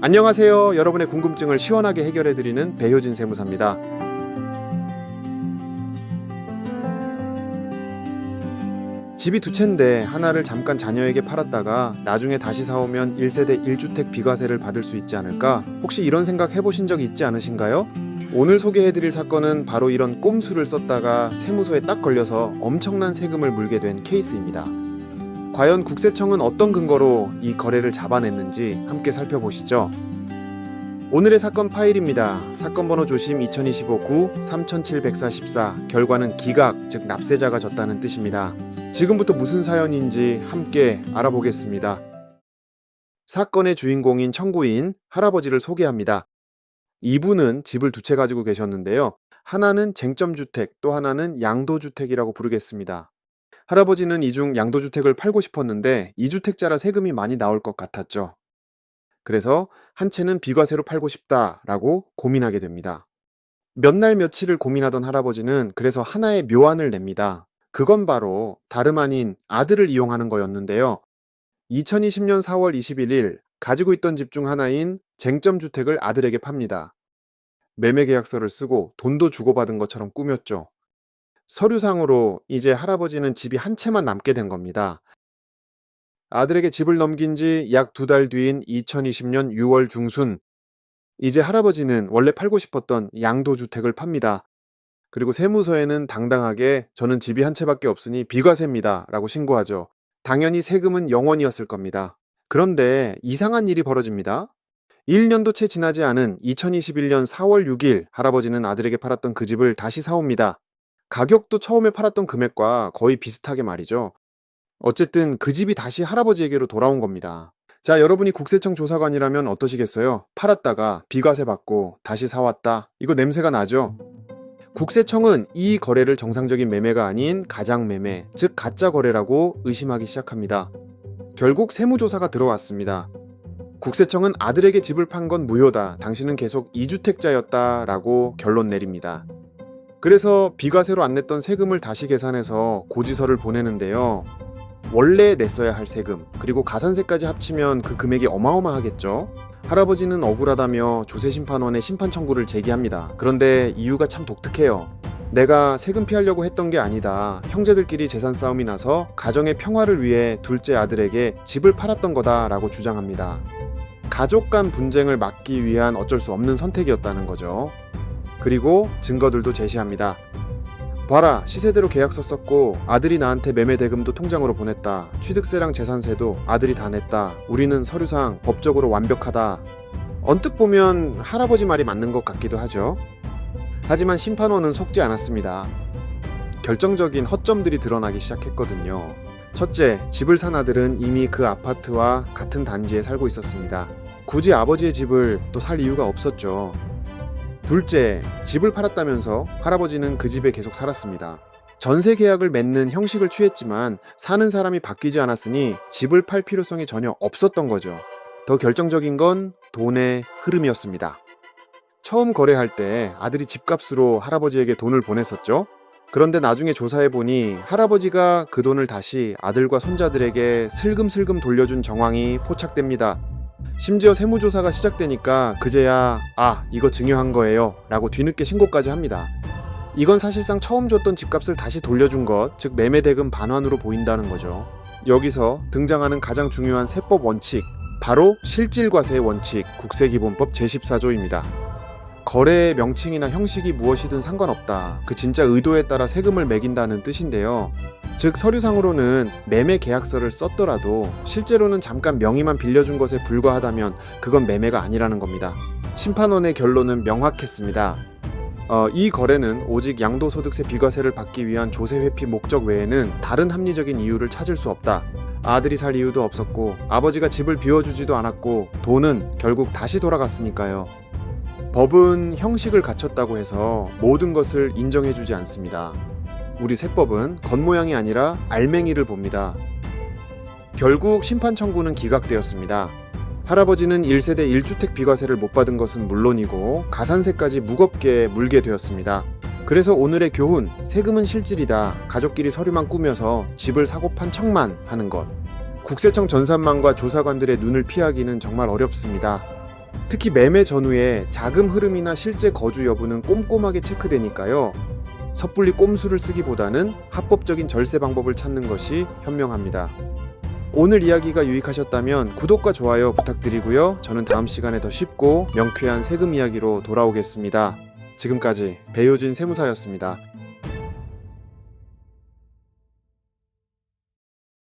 안녕하세요. 여러분의 궁금증을 시원하게 해결해드리는 배효진 세무사입니다. 집이 두 채인데 하나를 잠깐 자녀에게 팔았다가 나중에 다시 사오면 1세대 1주택 비과세를 받을 수 있지 않을까? 혹시 이런 생각 해보신 적 있지 않으신가요? 오늘 소개해드릴 사건은 바로 이런 꼼수를 썼다가 세무서에 딱 걸려서 엄청난 세금을 물게 된 케이스입니다. 과연 국세청은 어떤 근거로 이 거래를 잡아냈는지 함께 살펴보시죠. 오늘의 사건 파일입니다. 사건 번호 조심 2025-9 3744, 결과는 기각, 즉 납세자가 졌다는 뜻입니다. 지금부터 무슨 사연인지 함께 알아보겠습니다. 사건의 주인공인 청구인 할아버지를 소개합니다. 이분은 집을 두 채 가지고 계셨는데요. 하나는 쟁점주택, 또 하나는 양도주택이라고 부르겠습니다. 할아버지는 이 중 양도주택을 팔고 싶었는데 2주택자라 세금이 많이 나올 것 같았죠. 그래서 한 채는 비과세로 팔고 싶다라고 고민하게 됩니다. 몇 날 며칠을 고민하던 할아버지는 그래서 하나의 묘안을 냅니다. 그건 바로 다름 아닌 아들을 이용하는 거였는데요. 2020년 4월 21일 가지고 있던 집 중 하나인 쟁점주택을 아들에게 팝니다. 매매계약서를 쓰고 돈도 주고받은 것처럼 꾸몄죠. 서류상으로 이제 할아버지는 집이 한 채만 남게 된 겁니다. 아들에게 집을 넘긴 지 약 2달 뒤인 2020년 6월 중순, 이제 할아버지는 원래 팔고 싶었던 양도주택을 팝니다. 그리고 세무서에는 당당하게 저는 집이 한 채밖에 없으니 비과세입니다 라고 신고하죠. 당연히 세금은 0원이었을 겁니다. 그런데 이상한 일이 벌어집니다. 1년도 채 지나지 않은 2021년 4월 6일 할아버지는 아들에게 팔았던 그 집을 다시 사옵니다. 가격도 처음에 팔았던 금액과 거의 비슷하게 말이죠. 어쨌든 그 집이 다시 할아버지에게로 돌아온 겁니다. 자, 여러분이 국세청 조사관이라면 어떠시겠어요? 팔았다가 비과세 받고 다시 사왔다. 이거 냄새가 나죠? 국세청은 이 거래를 정상적인 매매가 아닌 가장매매, 즉 가짜 거래라고 의심하기 시작합니다. 결국 세무조사가 들어왔습니다. 국세청은 아들에게 집을 판 건 무효다. 당신은 계속 2주택자였다 라고 결론 내립니다. 그래서 비과세로 안 냈던 세금을 다시 계산해서 고지서를 보내는데요. 원래 냈어야 할 세금, 그리고 가산세까지 합치면 그 금액이 어마어마하겠죠? 할아버지는 억울하다며 조세심판원에 심판 청구를 제기합니다. 그런데 이유가 참 독특해요. 내가 세금 피하려고 했던 게 아니다. 형제들끼리 재산 싸움이 나서 가정의 평화를 위해 둘째 아들에게 집을 팔았던 거다 라고 주장합니다. 가족 간 분쟁을 막기 위한 어쩔 수 없는 선택이었다는 거죠. 그리고 증거들도 제시합니다. 봐라, 시세대로 계약서 썼고 아들이 나한테 매매 대금도 통장으로 보냈다. 취득세랑 재산세도 아들이 다 냈다. 우리는 서류상 법적으로 완벽하다. 언뜻 보면 할아버지 말이 맞는 것 같기도 하죠. 하지만 심판원은 속지 않았습니다. 결정적인 허점들이 드러나기 시작했거든요. 첫째, 집을 산 아들은 이미 그 아파트와 같은 단지에 살고 있었습니다. 굳이 아버지의 집을 또 살 이유가 없었죠. 둘째, 집을 팔았다면서 할아버지는 그 집에 계속 살았습니다. 전세 계약을 맺는 형식을 취했지만 사는 사람이 바뀌지 않았으니 집을 팔 필요성이 전혀 없었던 거죠. 더 결정적인 건 돈의 흐름이었습니다. 처음 거래할 때 아들이 집값으로 할아버지에게 돈을 보냈었죠. 그런데 나중에 조사해보니 할아버지가 그 돈을 다시 아들과 손자들에게 슬금슬금 돌려준 정황이 포착됩니다. 심지어 세무조사가 시작되니까 그제야 이거 증여한 거예요 라고 뒤늦게 신고까지 합니다. 이건 사실상 처음 줬던 집값을 다시 돌려준 것, 즉 매매대금 반환으로 보인다는 거죠. 여기서 등장하는 가장 중요한 세법 원칙, 바로 실질과세의 원칙, 국세기본법 제14조입니다. 거래의 명칭이나 형식이 무엇이든 상관없다. 그 진짜 의도에 따라 세금을 매긴다는 뜻인데요. 즉 서류상으로는 매매 계약서를 썼더라도 실제로는 잠깐 명의만 빌려준 것에 불과하다면 그건 매매가 아니라는 겁니다. 심판원의 결론은 명확했습니다. 이 거래는 오직 양도소득세 비과세를 받기 위한 조세 회피 목적 외에는 다른 합리적인 이유를 찾을 수 없다. 아들이 살 이유도 없었고 아버지가 집을 비워주지도 않았고 돈은 결국 다시 돌아갔으니까요. 법은 형식을 갖췄다고 해서 모든 것을 인정해주지 않습니다. 우리 세법은 겉모양이 아니라 알맹이를 봅니다. 결국 심판 청구는 기각되었습니다. 할아버지는 1세대 1주택 비과세를 못 받은 것은 물론이고 가산세까지 무겁게 물게 되었습니다. 그래서 오늘의 교훈, 세금은 실질이다. 가족끼리 서류만 꾸며서 집을 사고 판 척만 하는 것. 국세청 전산망과 조사관들의 눈을 피하기는 정말 어렵습니다. 특히 매매 전후에 자금 흐름이나 실제 거주 여부는 꼼꼼하게 체크되니까요. 섣불리 꼼수를 쓰기보다는 합법적인 절세 방법을 찾는 것이 현명합니다. 오늘 이야기가 유익하셨다면 구독과 좋아요 부탁드리고요. 저는 다음 시간에 더 쉽고 명쾌한 세금 이야기로 돌아오겠습니다. 지금까지 배효진 세무사였습니다.